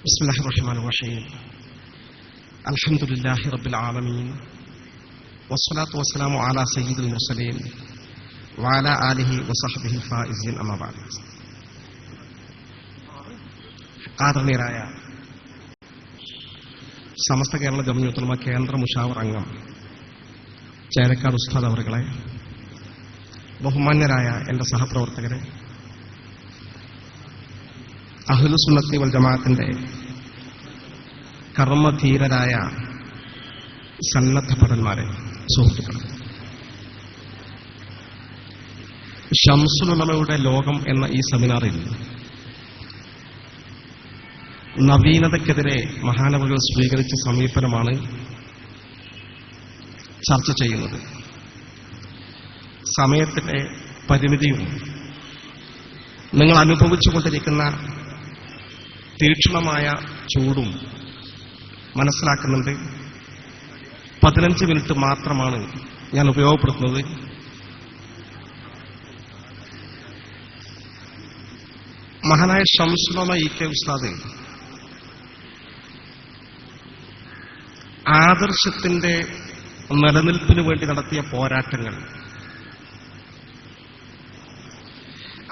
بسم الله الرحمن الرحيم الحمد لله رب العالمين والصلاة والسلام على سيد المرسلين وعلى آله وصحبه الفائزين أما بعد. ആദരണീയരായ സമസ്ത കേരള ജംഇയ്യത്തുൽ ഉലമ കേന്ദ്ര മുശാവർ അംഗം ചേരക്കാട് ഉസ്താദ് അവറുകളെ, ബഹുമാന്യരായ എൻ്റെ സഹപ്രവർത്തകരെ, അഹ്ലു സുന്നത്തി വൽ ജമാഅത്തിന്റെ കർമ്മധീരരായ സന്നദ്ധ ഭടന്മാരെ, സുഹൃത്തുക്കളെ, ശംസുൽ ഉലമയുടെ ലോകം എന്ന ഈ സെമിനാറിൽ നവീനതയ്ക്കെതിരെ മഹാനവകൾ സ്വീകരിച്ച സമീപനമാണ് ചർച്ച ചെയ്യുന്നത്. സമയത്തിന്റെ പരിമിതിയും നിങ്ങൾ അനുഭവിച്ചുകൊണ്ടിരിക്കുന്ന തീക്ഷ്ണമായ ചൂടും മനസ്സിലാക്കുന്നുണ്ട്. 15 മിനിറ്റ് മാത്രമാണ് ഞാൻ ഉപയോഗപ്പെടുത്തുന്നത്. മഹാനായ ശംസുൽ ഉലമ ഇ കെ ഉസ്താദ് ആദർശത്തിന്റെ നിലനിൽപ്പിന് വേണ്ടി നടത്തിയ പോരാട്ടങ്ങൾ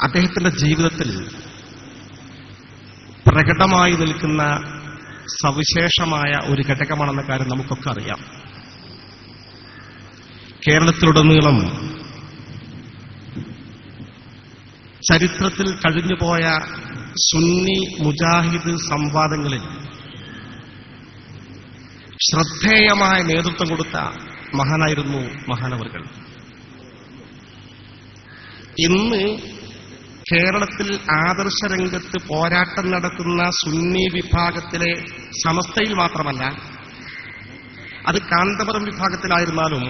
അദ്ദേഹത്തിന്റെ ജീവിതത്തിൽ പ്രകടമായി നിൽക്കുന്ന സവിശേഷമായ ഒരു ഘടകമാണെന്ന കാര്യം നമുക്കൊക്കെ അറിയാം. കേരളത്തിലുടനീളം ചരിത്രത്തിൽ കഴിഞ്ഞുപോയ സുന്നി മുജാഹിദ് സംവാദങ്ങളിൽ ശ്രദ്ധേയമായ നേതൃത്വം കൊടുത്ത മഹാനായിരുന്നു മഹാനവറുകൾ. ഇന്ന് കേരളത്തിൽ ആദർശരംഗത്ത് പോരാട്ടം നടത്തുന്ന സുന്നി വിഭാഗത്തിലെ സമസ്തയിൽ മാത്രമല്ല, അത് കാന്തപുരം വിഭാഗത്തിലായിരുന്നാലും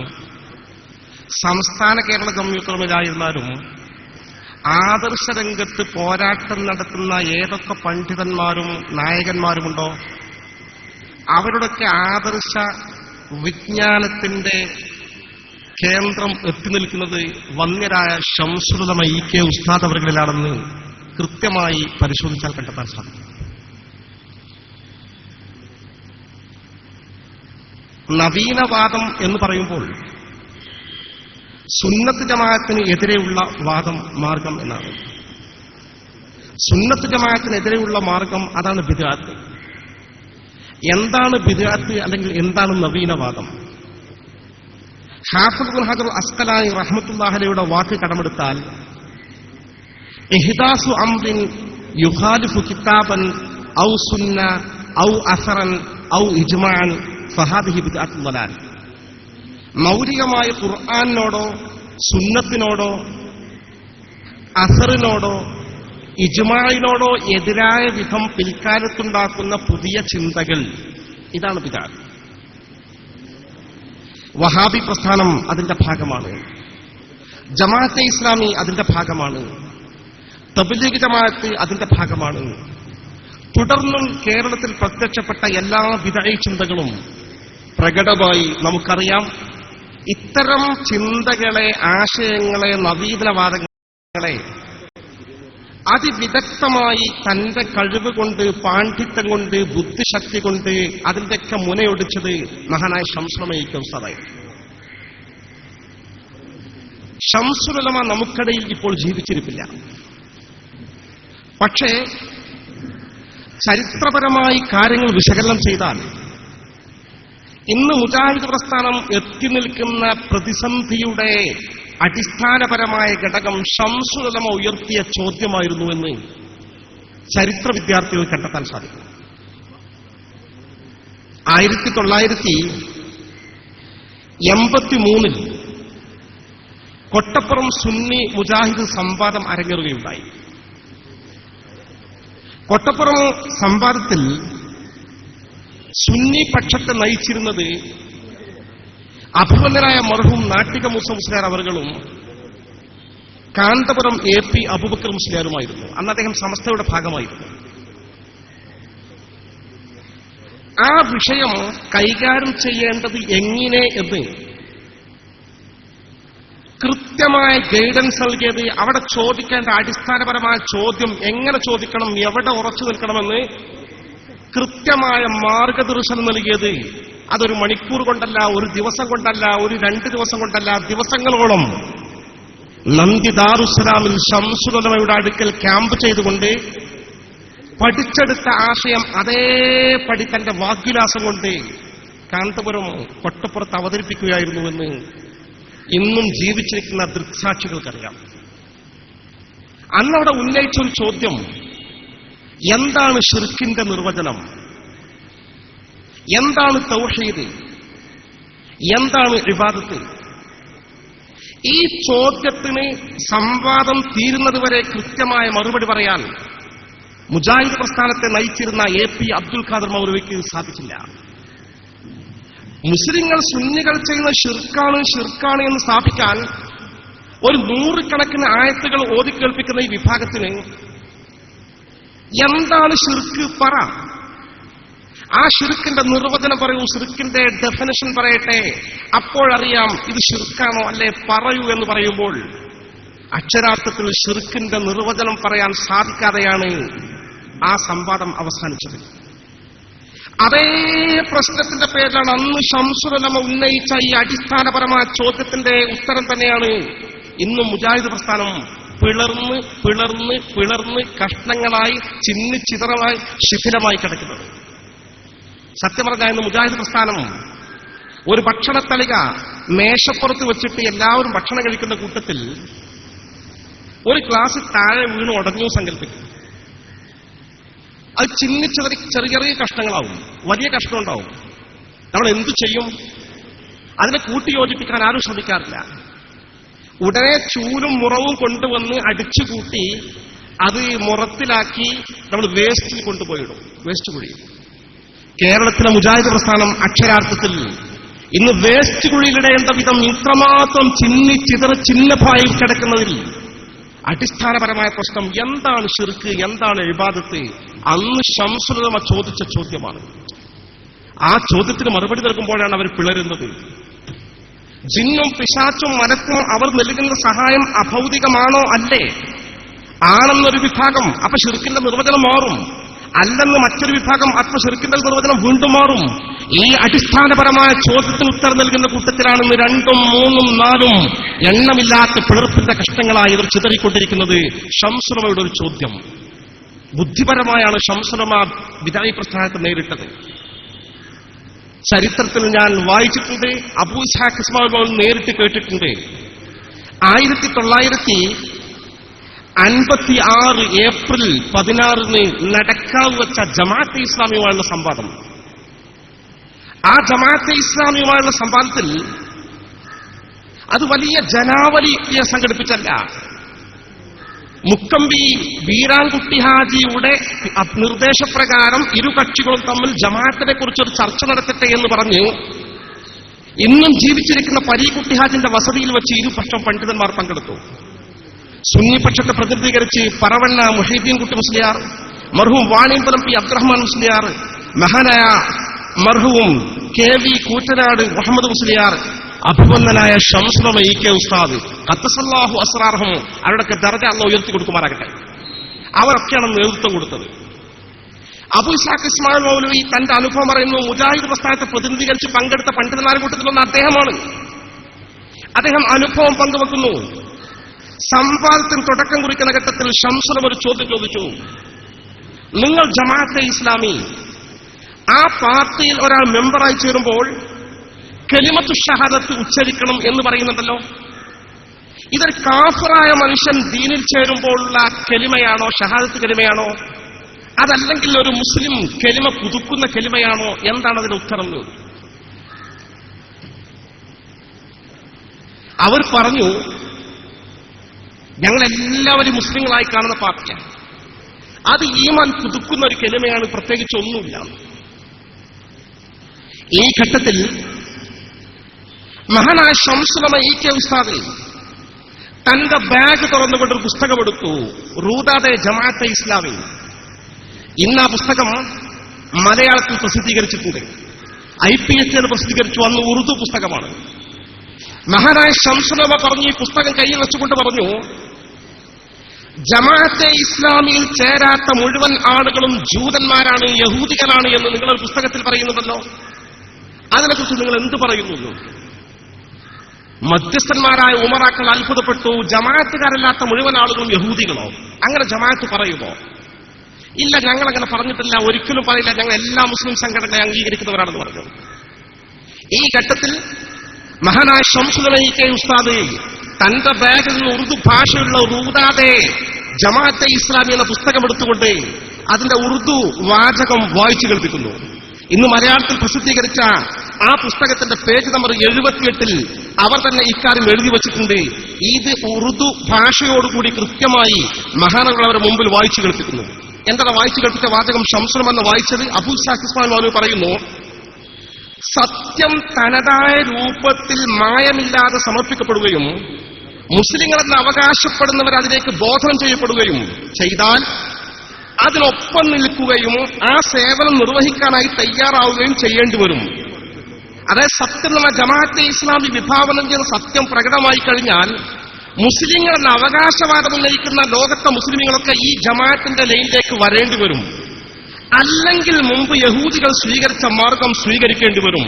സംസ്ഥാന കേരള ജംഇയ്യത്തുൽ ഉലമയിലായിരുന്നാലും ആദർശരംഗത്ത് പോരാട്ടം നടത്തുന്ന ഏതൊക്കെ പണ്ഡിതന്മാരും നായകന്മാരുമുണ്ടോ അവരുടെയൊക്കെ ആദർശ വിജ്ഞാനത്തിന്റെ കേന്ദ്രം എത്തി നിൽക്കുന്നത് വന്യരായ ശംസുൽ ഉലമ ഇ കെ ഉസ്താദ് അവറുകളിലാണെന്ന് കൃത്യമായി പരിശോധിച്ചാൽ കണ്ടെത്താൻ സാധിക്കും. നവീനവാദം എന്ന് പറയുമ്പോൾ സുന്നത്ത് ജമാഅത്തിന് എതിരെയുള്ള വാദം മാർഗം എന്നാണ്. സുന്നത്ത് ജമാഅത്തിനെതിരെയുള്ള മാർഗം അതാണ് ബിദ്അത്ത്. എന്താണ് ബിദ്അത്ത് അല്ലെങ്കിൽ എന്താണ് നവീനവാദം? ഹാഫിദ് ഇബ്നു ഹജർ അസ്ഖലാനി റഹ്മത്തുള്ളാഹി അലൈഹിയുടെ വാക്ക് കടമെടുത്താൽ, ഇഹ്ദാസു അംറിൻ യുഖാലിഫു കിതാബൻ ഔ സുന്ന ഔ അസറൻ ഔ ഇജ്മാഅൻ ഫഹാദിഹി ബിദ്അത്തുൽ ളലാൽ. മൗലികമായ ഖുർആനിനോടോ സുന്നത്തിനോടോ അസറിനോടോ ഇജ്മാഇനോടോ എതിരായ വിധം പിൽക്കാലത്തുണ്ടാക്കുന്ന പുതിയ ചിന്തകൾ, ഇതാണ് ബിദ്അത്ത്. വഹാബി പ്രസ്ഥാനം അതിന്റെ ഭാഗമാണ്. ജമാഅത്തെ ഇസ്ലാമി അതിന്റെ ഭാഗമാണ്. തബ്ലീഗ് ജമാഅത്ത് അതിന്റെ ഭാഗമാണ്. തുടർന്നും കേരളത്തിൽ പ്രത്യക്ഷപ്പെട്ട എല്ലാ ബിദ്അഈ ചിന്തകളും പ്രകടമായി നമുക്കറിയാം. ഇത്തരം ചിന്തകളെ, ആശയങ്ങളെ, നവീനവാദങ്ങളെ അതിവിദഗ്ധമായി തന്റെ കഴിവ് കൊണ്ട്, പാണ്ഡിത്യം കൊണ്ട്, ബുദ്ധിശക്തി കൊണ്ട് അതിന്റെയൊക്കെ മുനയൊടിച്ചത് മഹാനായ ശംസുൽ ഉലമ ഇ കെ ഉസ്താദായിരുന്നു. ശംസുൽ ഉലമ നമുക്കിടയിൽ ഇപ്പോൾ ജീവിച്ചിരിപ്പില്ല. പക്ഷേ ചരിത്രപരമായി കാര്യങ്ങൾ വിശകലനം ചെയ്താൽ ഇന്ന് മുജാഹിദ് പ്രസ്ഥാനം എത്തി നിൽക്കുന്ന പ്രതിസന്ധിയുടെ അടിസ്ഥാനപരമായ ഘടകം ശംസുൽ ഉലമ ഉയർത്തിയ ചോദ്യമായിരുന്നു എന്ന് ചരിത്ര വിദ്യാർത്ഥികൾ കണ്ടെത്താൻ സാധിക്കും. 1983 കൊട്ടപ്പുറം സുന്നി മുജാഹിദ് സംവാദം അരങ്ങേറുകയുണ്ടായി. കൊട്ടപ്പുറം സംവാദത്തിൽ സുന്നി പക്ഷത്തെ നയിച്ചിരുന്നത് അഭിമന്യനായ മർഹൂം നാട്ടിക മൂസ മുസ്ലിയാർ അവറുകളും കാന്തപുരം AP അബൂബക്കർ മുസ്ലിയാരുമായിരുന്നു. അന്ന് അദ്ദേഹം സമസ്തയുടെ ഭാഗമായിരുന്നു. ആ വിഷയം കൈകാര്യം ചെയ്യേണ്ടത് എങ്ങനെ എന്ന് കൃത്യമായ ഗൈഡൻസ് നൽകിയത്, അവിടെ ചോദിക്കേണ്ട അടിസ്ഥാനപരമായ ചോദ്യം എങ്ങനെ ചോദിക്കണം, എവിടെ ഉറച്ചു നിൽക്കണമെന്ന് കൃത്യമായ മാർഗദർശനം നൽകിയത് അതൊരു മണിക്കൂർ കൊണ്ടല്ല, ഒരു ദിവസം കൊണ്ടല്ല, ഒരു 2 ദിവസം കൊണ്ടല്ല, ദിവസങ്ങളോളം നന്ദി ദാറുസ്സലാമിൽ ശംസുൽ ഉലമയുടെ അടുക്കൽ ക്യാമ്പ് ചെയ്തുകൊണ്ട് പഠിച്ചെടുത്ത ആശയം അതേപടി തന്റെ വാഗ്വിലാസം കൊണ്ട് കാന്തപുരം കൊട്ടപ്പുറത്ത് അവതരിപ്പിക്കുകയായിരുന്നുവെന്ന് ഇന്നും ജീവിച്ചിരിക്കുന്ന ദൃക്സാക്ഷികൾക്കറിയാം. അന്നവിടെ ഉന്നയിച്ച ഒരു ചോദ്യം, എന്താണ് ശിർക്കിന്റെ നിർവചനം, എന്താണ് തൗഹീദ്, എന്താണ് ഇബാദത്ത്? ഈ ചോദ്യത്തിന് സംവാദം തീരുന്നതുവരെ കൃത്യമായ മറുപടി പറയാൻ മുജാഹിദ് പ്രസ്ഥാനത്തെ നയിച്ചിരുന്ന AP അബ്ദുൽ ഖാദർ മൗലവിക്ക് സാധിച്ചില്ല. മുസ്ലിങ്ങൾ സുന്നികൾ ചെയ്യുന്ന ഷിർക്കാണ് എന്ന് സ്ഥാപിക്കാൻ ഒരു 100 കണക്കിന് ആയത്തുകൾ ഓതിക്കേൾപ്പിക്കുന്ന ഈ വിഭാഗത്തിന് എന്താണ് ഷിർക്ക് പറ, ആ ഷിർക്കിന്റെ നിർവചനം പറയൂ, ഷിർക്കിന്റെ ഡെഫിനിഷൻ പറയട്ടെ, അപ്പോഴറിയാം ഇത് ഷിർക്കാണോ അല്ലെ പറയൂ എന്ന് പറയുമ്പോൾ അക്ഷരാർത്ഥത്തിൽ ഷിർക്കിന്റെ നിർവചനം പറയാൻ സാധിക്കാതെയാണ് ആ സംവാദം അവസാനിച്ചത്. അതേ പ്രശ്നത്തിന്റെ പേരിലാണ് അന്ന് ശംസുൽ ഉലമ ഉന്നയിച്ച ഈ അടിസ്ഥാനപരമായ ചോദ്യത്തിന്റെ ഉത്തരം തന്നെയാണ് ഇന്നും മുജാഹിദ് പ്രസ്ഥാനം പിളർന്ന് കഷ്ണങ്ങളായി ചിന്നിച്ചിതറമായി ശിഥിലമായി കിടക്കുന്നത്. സത്യം പറഞ്ഞാൽ ഇന്ന് മുജാഹിദ് പ്രസ്ഥാനം ഒരു ഭക്ഷണത്തളിക മേശപ്പുറത്ത് വെച്ചിട്ട് എല്ലാവരും ഭക്ഷണം കഴിക്കുന്ന കൂട്ടത്തിൽ ഒരു ഗ്ലാസ് താഴെ വീണ് ഉടഞ്ഞു സങ്കല്പിക്കും. അത് ചിന്നിച്ചിതറി ചെറിയ ചെറിയ കഷ്ണങ്ങളാവും, വലിയ കഷ്ണം ഉണ്ടാവും. നമ്മൾ എന്തു ചെയ്യും? അതിനെ കൂട്ടിയോജിപ്പിക്കാൻ ആരും ശ്രമിക്കാറില്ല. ഉടനെ ചൂലും മുറവും കൊണ്ടുവന്ന് അടിച്ചുകൂട്ടി അത് മുറത്തിലാക്കി നമ്മൾ വേസ്റ്റിൽ കൊണ്ടുപോയിടും, വേസ്റ്റ് കുഴി. കേരളത്തിലെ മുജാഹിദ് പ്രസ്ഥാനം അക്ഷരാർത്ഥത്തിൽ ഇന്ന് വേസ്റ്റ് കുഴിയിലിടേണ്ട വിധം ഇത്രമാത്രം ചിന്നഭായിൽ കിടക്കുന്നതിൽ അടിസ്ഥാനപരമായ പ്രശ്നം എന്താണ് ഷിർക്ക്, എന്താണ് ഇബാദത്ത്, അന്ന് ശംസുൽ ഉലമ ചോദിച്ച ചോദ്യമാണ്. ആ ചോദ്യത്തിന് മറുപടി നൽകുമ്പോഴാണ് അവർ പിളരുന്നത്. ജിന്നും പിശാച്ചും മലക്കും അവർ നൽകുന്ന സഹായം അഭൗതികമാണോ അല്ലേ? ആണെന്നൊരു വിഭാഗം, അപ്പൊ ഷിർക്കിന്റെ നിർവചനം മാറും. അല്ലെന്ന് മറ്റൊരു വിഭാഗം, അപ്പൊ ഷിർക്കിന്റെ നിർവചനം വീണ്ടും മാറും. ഈ അടിസ്ഥാനപരമായ ചോദ്യത്തിന് ഉത്തരം നൽകുന്ന കൂട്ടത്തിലാണ് ഇന്ന് 2ഉം 3ഉം 4ഉം എണ്ണമില്ലാത്ത പിളർപ്പിന്റെ കഷ്ടങ്ങളായി ഇവർ ചിതറിക്കൊണ്ടിരിക്കുന്നത്. ശംസുൽ ഉലമയുടെ ഒരു ചോദ്യം ബുദ്ധിപരമായാണ് ശംസുൽ ഉലമ ബിദഅ പ്രസ്ഥാനത്തെ നേരിട്ടത്. ചരിത്രത്തിൽ ഞാൻ വായിച്ചിട്ടുണ്ട്, അബൂ ഇസ്ഹാഖ് ഇസ്മായിൽ നേരിട്ട് കേട്ടിട്ടുണ്ട്. 1956 ഏപ്രിൽ 16 നടക്കാവ് വെച്ച ജമാഅത്തെ ഇസ്ലാമിയുമായുള്ള സംവാദം. ആ ജമാഅത്തെ ഇസ്ലാമിയുമായുള്ള സംവാദത്തിൽ അത് വലിയ ജനാവലിയെ സംഘടിപ്പിച്ചല്ല. മുക്കമ്പി വീരാൻകുട്ടി ഹാജിയുടെ നിർദ്ദേശപ്രകാരം ഇരു കക്ഷികളും തമ്മിൽ ജമാഅത്തിനെ കുറിച്ചൊരു ചർച്ച നടത്തട്ടെ എന്ന് പറഞ്ഞ് ഇന്നും ജീവിച്ചിരിക്കുന്ന പരീക്കുട്ടി ഹാജിന്റെ വസതിയിൽ വെച്ച് ഇരുപക്ഷം പണ്ഡിതന്മാർ പങ്കെടുത്തു. സുന്നിപക്ഷത്തെ പ്രതിനിധീകരിച്ച് പറവണ്ണ മുഹീദ്ദീൻ കുട്ടി മുസ്ലിയാർ, മർഹൂം വാണിയമ്പലം പി അബ്ദുറഹ്മാൻ മുസ്ലിയാർ, മഹാനായ മർഹൂം KV കൂറ്റനാട് മുഹമ്മദ് മുസ്ലിയാർ, അഭിവന്ദനായ ശംസുൽ ഉലമ EK ഉസ്താദ് ഖദ്ദസല്ലാഹു അസ്റാറഹും, അവരുടെയൊക്കെ ദർജ അല്ലാഹു ഉയർത്തി കൊടുക്കുമാറാകട്ടെ, അവരൊക്കെയാണ് നേതൃത്വം കൊടുത്തത്. അബൂ ഇസ്ഹാഖ് ഇസ്മായിൽ മൗലവി തന്റെ അനുഭവം പറയുന്നു. മുജാഹിദ് പ്രസ്ഥാനത്തെ പ്രതിനിധീകരിച്ച് പങ്കെടുത്ത പണ്ഡിതന്മാരുടെ കൂട്ടത്തിലൊന്ന് അദ്ദേഹമാണ്. അദ്ദേഹം അനുഭവം പങ്കുവെക്കുന്നു. സംവാദത്തിന് തുടക്കം കുറിക്കുന്ന ഘട്ടത്തിൽ ശംസുൽ ഉലമ ഒരു ചോദ്യം ചോദിച്ചു. നിങ്ങൾ ജമാഅത്തെ ഇസ്ലാമി ആ പാർട്ടിയിൽ ഒരാൾ മെമ്പറായി ചേരുമ്പോൾ കലിമത്തു ഷഹാദത്ത് ഉച്ചരിക്കണം എന്ന് പറയുന്നുണ്ടല്ലോ, ഇതൊരു കാഫിറായ മനുഷ്യൻ ദീനിൽ ചേരുമ്പോഴുള്ള കലിമയാണോ, ഷഹാദത്ത് കലിമയാണോ, അതല്ലെങ്കിൽ ഒരു മുസ്ലിം കലിമ പുതുക്കുന്ന കലിമയാണോ? എന്താണ് അതിന്റെ ഉത്തരം? അവർ പറഞ്ഞു, ഞങ്ങളെല്ലാവരും മുസ്ലിങ്ങളായി കാണുന്ന പാർട്ടിയാണ്, അത് ഈമാൻ പുതുക്കുന്ന ഒരു കലിമയാണ്, പ്രത്യേകിച്ച് ഒന്നുമില്ല. ഈ ഘട്ടത്തിൽ മഹാനായ ശംസുൽ ഉലമ EK ഉസ്താദ് തന്റെ ബാഗ് തുറന്നുകൊണ്ടൊരു പുസ്തകമെടുത്തു, റൂദാദെ ജമാഅത്തെ ഇസ്ലാമി. ഇന്ന് ആ പുസ്തകം മലയാളത്തിൽ പ്രസിദ്ധീകരിച്ചിട്ടുണ്ട്. IPH പ്രസിദ്ധീകരിച്ചു. അന്ന് ഉറുദു പുസ്തകമാണ്. മഹാനായ ശംസുൽ ഉലമ പറഞ്ഞു, ഈ പുസ്തകം കയ്യിൽ വെച്ചുകൊണ്ട് പറഞ്ഞു, ജമാഅത്തെ ഇസ്ലാമിയിൽ ചേരാത്ത മുഴുവൻ ആളുകളും ജൂതന്മാരാണ്, യഹൂദികളാണ് എന്ന് നിങ്ങളൊരു പുസ്തകത്തിൽ പറയുന്നുണ്ടല്ലോ. അതിനെക്കുറിച്ച് നിങ്ങൾ എന്ത് പറയുന്നു? മധ്യസ്ഥന്മാരായ ഉമറാക്കൾ അത്ഭുതപ്പെട്ടു, ജമാഅത്തുകാരല്ലാത്ത മുഴുവൻ ആളുകളും യഹൂദികളോ? അങ്ങനെ ജമാഅത്ത് പറയുമോ? ഇല്ല, ഞങ്ങളങ്ങനെ പറഞ്ഞിട്ടില്ല, ഒരിക്കലും പറയില്ല, ഞങ്ങൾ എല്ലാ മുസ്ലിം സംഘടനകളെ അംഗീകരിക്കുന്നവരാണെന്ന് പറഞ്ഞു. ഈ ഘട്ടത്തിൽ മഹാനായ ശംസുൽ ഉലമ ഉസ്താദ് തന്റെ ബാഗിൽ നിന്ന് ഉറുദു ഭാഷയുള്ള റൂദാതെ ജമാഅത്തെ ഇസ്ലാമി എന്ന പുസ്തകം എടുത്തുകൊണ്ട് അതിന്റെ ഉറുദു വാചകം വായിച്ചു കേൾപ്പിക്കുന്നു. ഇന്ന് മലയാളത്തിൽ പ്രസിദ്ധീകരിച്ച ആ പുസ്തകത്തിന്റെ പേജ് നമ്പർ 78 അവർ തന്നെ ഇക്കാര്യം എഴുതി വച്ചിട്ടുണ്ട്. ഇത് ഉറുദു ഭാഷയോടുകൂടി കൃത്യമായി മഹാനവർ അവരുടെ മുമ്പിൽ വായിച്ചു കേൾപ്പിക്കുന്നു. എന്താണ് വായിച്ചു കേൾപ്പിച്ച വാചകം? ശംസുൽ എന്ന് വായിച്ചത് അബുൽ സാഖിസ്മാൻ മൗലവി പറയുന്നു, സത്യം തനതായ രൂപത്തിൽ മായമില്ലാതെ സമർപ്പിക്കപ്പെടുകയും മുസ്ലിങ്ങളെന്ന് അവകാശപ്പെടുന്നവർ അതിലേക്ക് ബോധനം ചെയ്യപ്പെടുകയും ചെയ്താൽ അതിനൊപ്പം നിൽക്കുകയും ആ സേവനം നിർവഹിക്കാനായി തയ്യാറാവുകയും ചെയ്യേണ്ടി വരും. അതായത് സത്യം എന്ന ജമാഅത്തെ ഇസ്ലാമി വിഭാവനം ചെയ്യുന്ന സത്യം പ്രകടമായി കഴിഞ്ഞാൽ മുസ്ലിങ്ങളെന്ന അവകാശവാദം ഉന്നയിക്കുന്ന ലോകത്തെ മുസ്ലിങ്ങളൊക്കെ ഈ ജമാഅത്തിന്റെ ലൈനിലേക്ക് വരേണ്ടി വരും. അല്ലെങ്കിൽ മുമ്പ് യഹൂദികൾ സ്വീകരിച്ച മാർഗം സ്വീകരിക്കേണ്ടി വരും.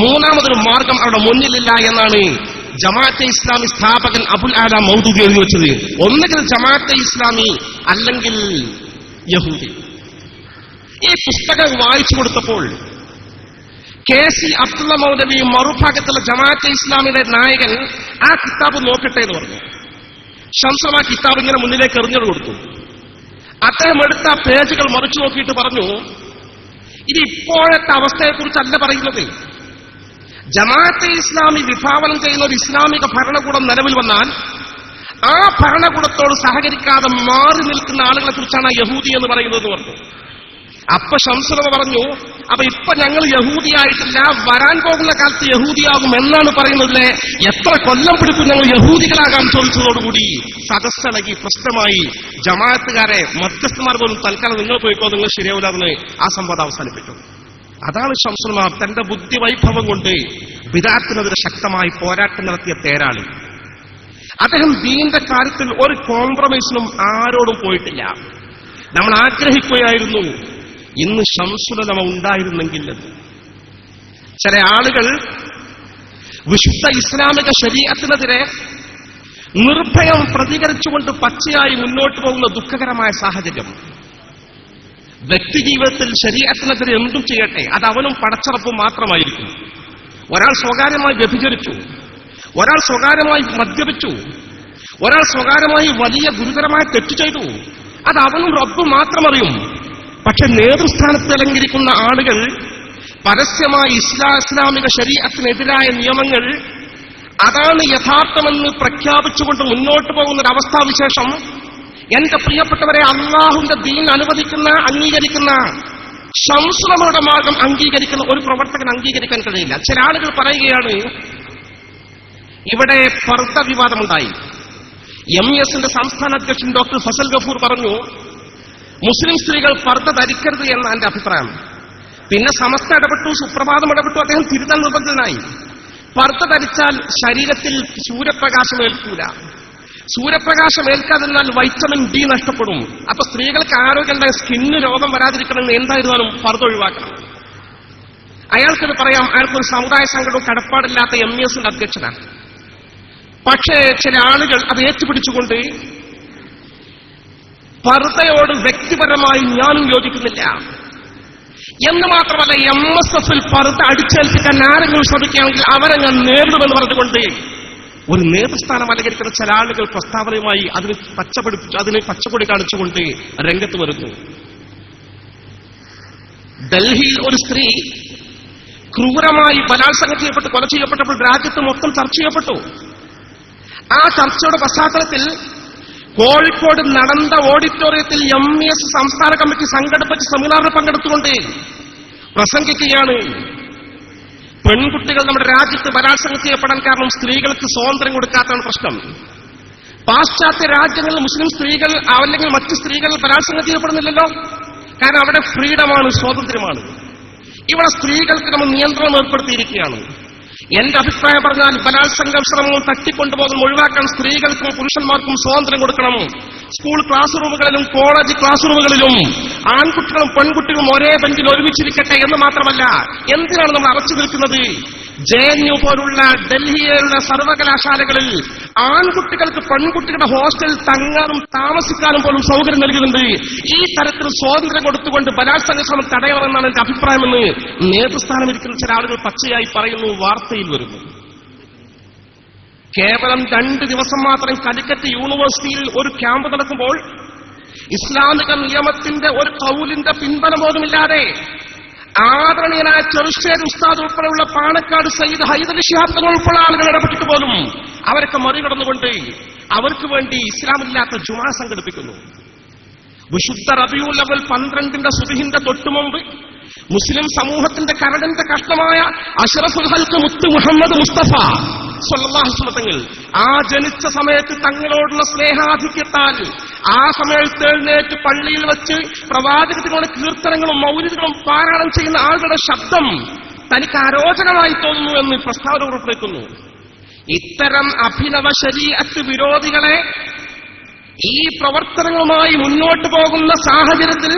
മൂന്നാമതൊരു മാർഗം അവിടെ മുന്നിലില്ല എന്നാണ് ജമാഅത്തെ ഇസ്ലാമി സ്ഥാപകൻ അബുൽ ആല മൗദൂദി എഴുതി വെച്ചത്. ഒന്നുകിൽ ജമാഅത്തെ ഇസ്ലാമി അല്ലെങ്കിൽ യഹൂദി. ഈ പുസ്തകം വായിച്ചു കൊടുത്തപ്പോൾ KC അബ്ദുള്ള മൗലവി മറുഭാഗത്തുള്ള ജമാഅത്തെ ഇസ്ലാമിയുടെ നായകൻ ആ കിതാബ് നോക്കട്ടെ എന്ന് പറഞ്ഞു. ശംസുൽ ആ കിതാബ് ഇങ്ങനെ മുന്നിലേക്ക് എറിഞ്ഞത് കൊടുത്തു. അദ്ദേഹം എടുത്ത പേജുകൾ മറിച്ചു നോക്കിയിട്ട് പറഞ്ഞു, ഇത് ഇപ്പോഴത്തെ അവസ്ഥയെക്കുറിച്ചല്ല പറയുന്നത്. ജമാഅത്തെ ഇസ്ലാമി വിഭാവനം ചെയ്യുന്ന ഒരു ഇസ്ലാമിക ഭരണകൂടം നിലവിൽ വന്നാൽ ആ ഭരണകൂടത്തോട് സഹകരിക്കാതെ മാറി നിൽക്കുന്ന ആളുകളെ കുറിച്ചാണ് യഹൂദി എന്ന് പറയുന്നത് പറഞ്ഞു. അപ്പൊ ശംസുൽ പറഞ്ഞു, അപ്പൊ ഇപ്പൊ ഞങ്ങൾ യഹൂദിയായിട്ടില്ല, വരാൻ പോകുന്ന കാലത്ത് യഹൂദിയാകും എന്നാണ് പറയുന്നതിലെ എത്ര കൊല്ലം പിടിക്കും ഞങ്ങൾ യഹൂദികളാകാൻ ചോദിച്ചതോടുകൂടി സദസ്സളകി പ്രശ്നമായി. ജമാഅത്തുകാരെ മധ്യസ്ഥന്മാർ പോലും തൽക്കാലം നിങ്ങൾ പോയിക്കോ, നിങ്ങൾ ശരിയാവില്ലെന്ന് ആ സംവാദം അവസാനിപ്പിച്ചു. അതാണ് ശംസുൽ തന്റെ ബുദ്ധി വൈഭവം കൊണ്ട് ബിദഅത്തിനെതിരെ ശക്തമായി പോരാട്ടം നടത്തിയ തേരാളി. അദ്ദേഹം ദീന്റെ കാര്യത്തിൽ ഒരു കോംപ്രമൈസിനും ആരോടും പോയിട്ടില്ല. നമ്മൾ ആഗ്രഹിക്കുകയായിരുന്നു ഇന്ന് ശംസുൽ ഉലമ ഉണ്ടായിരുന്നെങ്കിൽ. ചില ആളുകൾ വിശുദ്ധ ഇസ്ലാമിക ശരീഅത്തിനെതിരെ നിർഭയം പ്രതികരിച്ചുകൊണ്ട് പച്ചയായി മുന്നോട്ട് പോകുന്ന ദുഃഖകരമായ സാഹചര്യം. വ്യക്തിജീവിതത്തിൽ ശരീഅത്തിനെതിരെ എന്തും ചെയ്യട്ടെ, അത് അവനും പടച്ചറപ്പും മാത്രമായിരിക്കും. ഒരാൾ സ്വകാര്യമായി വ്യഭിചരിച്ചു, ഒരാൾ സ്വകാര്യമായി മദ്യപിച്ചു, ഒരാൾ സ്വകാര്യമായി വലിയ ഗുരുതരമായ തെറ്റ് ചെയ്തു, അത് അവനും റബ്ബും മാത്രമറിയും. പക്ഷെ നേതൃസ്ഥാനത്ത് അലങ്കരിക്കുന്ന ആളുകൾ പരസ്യമായി ഇസ്ലാമിക ശരീഅത്തിനെതിരായ നിയമങ്ങൾ അതാണ് യഥാർത്ഥമെന്ന് പ്രഖ്യാപിച്ചുകൊണ്ട് മുന്നോട്ട് പോകുന്ന ഒരു അവസ്ഥാവിശേഷം എന്റെ പ്രിയപ്പെട്ടവരെ, അള്ളാഹുവിന്റെ ദീൻ അനുവദിക്കുന്ന അംഗീകരിക്കുന്ന ശംസുൽ ഉലമയുടെ മാർഗം അംഗീകരിക്കുന്ന ഒരു പ്രവർത്തകൻ അംഗീകരിക്കാൻ കഴിയില്ല. ചില ആളുകൾ പറയുകയാണ്, ഇവിടെ പർദ്ദ വിവാദമുണ്ടായി. MESന്റെ സംസ്ഥാന അധ്യക്ഷൻ ഡോക്ടർ ഫസൽ ഗഫൂർ പറഞ്ഞു, മുസ്ലിം സ്ത്രീകൾ പർദ്ദ ധരിക്കരുത് എന്ന എന്റെ അഭിപ്രായം. പിന്നെ സമസ്ത ഇടപെട്ടു, സുപ്രഭാതം ഇടപെട്ടു, അദ്ദേഹം തിരുത്താൻ നിർബന്ധിതനായി. പർദ്ദ ധരിച്ചാൽ ശരീരത്തിൽ സൂര്യപ്രകാശം ഏൽക്കൂല, സൂര്യപ്രകാശം ഏൽക്കാതിരുന്നാൽ വൈറ്റമിൻ D നഷ്ടപ്പെടും. അപ്പൊ സ്ത്രീകൾക്ക് ആരോഗ്യമുണ്ടായ സ്കിന്ന് രോഗം വരാതിരിക്കണമെന്ന് എന്തായിരുന്നാലും പർദ്ദ ഒഴിവാക്കണം. അയാൾക്കത് പറയാം, അയാൾക്കൊരു സമുദായ സംഘടന കടപ്പാടില്ലാത്ത MESന്റെ അധ്യക്ഷനാണ്. പക്ഷേ ചില ആളുകൾ അത് ഏറ്റുപിടിച്ചുകൊണ്ട് പർദ്ദയോട് വ്യക്തിപരമായി ഞാനും യോജിക്കുന്നില്ല എന്ന് മാത്രമല്ല, MSFൽ പർദ്ദ അടിച്ചേൽപ്പിക്കാൻ ആരെങ്കിലും ശ്രമിക്കുകയാണെങ്കിൽ അവരെ നേരിടുമെന്ന് പറഞ്ഞുകൊണ്ട് ഒരു നേതൃസ്ഥാനം അലങ്കരിക്കുന്ന ചില ആളുകൾ പ്രസ്താവനയുമായി അതിന് പച്ചക്കൊടി കാണിച്ചുകൊണ്ട് രംഗത്ത് വരുന്നു. ഡൽഹിയിൽ ഒരു സ്ത്രീ ക്രൂരമായി ബലാത്സംഗം ചെയ്യപ്പെട്ട് കൊല ചെയ്യപ്പെട്ടപ്പോൾ രാജ്യത്ത് മൊത്തം ചർച്ച ചെയ്യപ്പെട്ടു. ആ ചർച്ചയുടെ പശ്ചാത്തലത്തിൽ കോഴിക്കോട് നടന്ന ഓഡിറ്റോറിയത്തിൽ MES സംസ്ഥാന കമ്മിറ്റി സംഘടിപ്പിച്ച സെമിനാറിൽ പങ്കെടുത്തുകൊണ്ട് പ്രസംഗിക്കുകയാണ്. പെൺകുട്ടികൾ നമ്മുടെ രാജ്യത്ത് ബലാത്സംഗം ചെയ്യപ്പെടാൻ കാരണം സ്ത്രീകൾക്ക് സ്വാതന്ത്ര്യം കൊടുക്കാത്തതാണ് പ്രശ്നം. പാശ്ചാത്യ രാജ്യങ്ങളിൽ മുസ്ലിം സ്ത്രീകൾ അല്ലെങ്കിൽ മറ്റ് സ്ത്രീകൾ ബലാത്സംഗം ചെയ്യപ്പെടുന്നില്ലല്ലോ, കാരണം അവിടെ ഫ്രീഡമാണ്, സ്വാതന്ത്ര്യമാണ്. ഇവിടെ സ്ത്രീകൾക്ക് നമ്മൾ നിയന്ത്രണം ഏർപ്പെടുത്തിയിരിക്കുകയാണ്. എന്റെ അഭിപ്രായം പറഞ്ഞാൽ ബലാത്സംഗ ശ്രമവും തട്ടിക്കൊണ്ടുപോകുന്ന ഒഴിവാക്കാൻ സ്ത്രീകൾക്കും പുരുഷന്മാർക്കും സ്വാതന്ത്ര്യം കൊടുക്കണം. സ്കൂൾ ക്ലാസ് റൂമുകളിലും കോളേജ് ക്ലാസ് റൂമുകളിലും ആൺകുട്ടികളും പെൺകുട്ടികളും ഒരേ ബെഞ്ചിൽ ഒരുമിച്ചിരിക്കട്ടെ എന്ന് മാത്രമല്ല, എന്തിനാണ് നമ്മൾ അറച്ചു നിൽക്കുന്നത്? JNU പോലുള്ള ഡൽഹിയിലുള്ള സർവകലാശാലകളിൽ ആൺകുട്ടികൾക്ക് പെൺകുട്ടികളുടെ ഹോസ്റ്റലിൽ തങ്ങാനും താമസിക്കാനും പോലും സൗകര്യം നൽകുന്നുണ്ട്. ഈ തരത്തിൽ സ്വാതന്ത്ര്യം കൊടുത്തുകൊണ്ട് ബലാത്സംഗ ശ്രമം തടയണമെന്നാണ് എന്റെ അഭിപ്രായമെന്ന് നേതൃസ്ഥാനമിരിക്കുന്ന ചില ആളുകൾ പച്ചയായി പറയുന്നു, വാർത്തയിൽ വരുന്നു. കേവലം 2 ദിവസം മാത്രം കാലിക്കറ്റ് യൂണിവേഴ്സിറ്റിയിൽ ഒരു ക്യാമ്പ് നടക്കുമ്പോൾ ഇസ്ലാമിക നിയമത്തിന്റെ ഒരു കൗലിന്റെ പിൻബലം പോലുമില്ലാതെ ആദരണീയനായ ചെറുശ്ശേരി ഉസ്താദ് ഉൾപ്പെടെയുള്ള പാണക്കാട് സയ്യിദ് ഹൈദർ ശിഹാബ് തങ്ങൾ ഉൾപ്പെടെ ആളുകൾ ഇടപെട്ടിട്ട് പോലും അവരൊക്കെ മറികടന്നുകൊണ്ട് അവർക്ക് വേണ്ടി ഇസ്ലാമില്ലാത്ത ജുമാ സംഘടിപ്പിക്കുന്നു. വിശുദ്ധ റബീഉൽ അവ്വൽ 12 സുബ്ഹിന്റെ തൊട്ടുമുമ്പ് മുസ്ലിം സമൂഹത്തിന്റെ കരടിന്റെ കഷ്ണമായ അഷ്റഫുൽ ഹൽഖ് മുത്ത് മുഹമ്മദ് മുസ്തഫ സ്വല്ലല്ലാഹു അലൈഹി വസല്ലം തങ്ങൾ ആ ജനിച്ച സമയത്ത് തങ്ങളോടുള്ള സ്നേഹാധിക്യത്താൽ ആ സമയത്ത് എഴുന്നേറ്റ് പള്ളിയിൽ വെച്ച് പ്രവാചകത്തിനുള്ള കീർത്തനങ്ങളും മൗലിദുകളും പാരായണം ചെയ്യുന്ന ആളുകളുടെ ശബ്ദം തനിക്ക് അരോചനമായി തോന്നുന്നു എന്ന് പ്രസ്താവന പുറപ്പെടുവിക്കുന്നു. ഇത്തരം അഭിനവ ശരീഅത്ത് വിരോധികളെ ഈ പ്രവർത്തനങ്ങളുമായി മുന്നോട്ട് പോകുന്ന സാഹചര്യത്തിൽ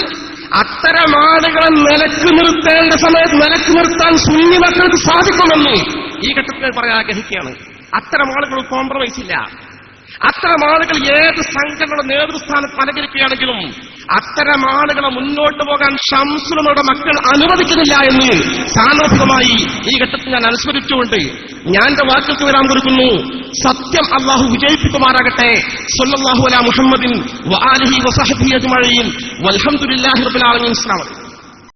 അത്തരം ആളുകളെ നിലക്ക് നിർത്തേണ്ട സമയത്ത് നിലക്ക് നിർത്താൻ സുന്നി മക്കൾക്ക് സാധിക്കുമെന്ന് ഈ ഘട്ടത്തിൽ പറയാൻ ആഗ്രഹിക്കുകയാണ്. അത്തരം ആളുകൾ കോംപ്രമൈസ് ഇല്ല. അത്തരം ആളുകൾ ഏത് സംഘടനയുടെ നേതൃസ്ഥാനത്ത് അലങ്കരിക്കുകയാണെങ്കിലും അത്തരം ആളുകളെ മുന്നോട്ട് പോകാൻ ശംസുലമയുടെ മക്കൾ അനുവദിക്കുന്നില്ല എന്ന് സാന്ദർഭികമായി ഈ ഘട്ടത്തിൽ ഞാൻ അനുസ്മരിച്ചുകൊണ്ട് ഞാൻ എന്റെ വാക്കുകൾക്ക് വരാൻ കൊടുക്കുന്നു. സത്യം അല്ലാഹു വിജയിപ്പിക്കുമാറാകട്ടെ. സ്വല്ലല്ലാഹു അലാ മുഹമ്മദിൻ വആലിഹി വസഹ്ബിഹി അജ്മഈൻ വൽഹംദുലില്ലാഹി റബ്ബിൽ ആലമീൻ. അസ്സലാമു അലൈക്കും.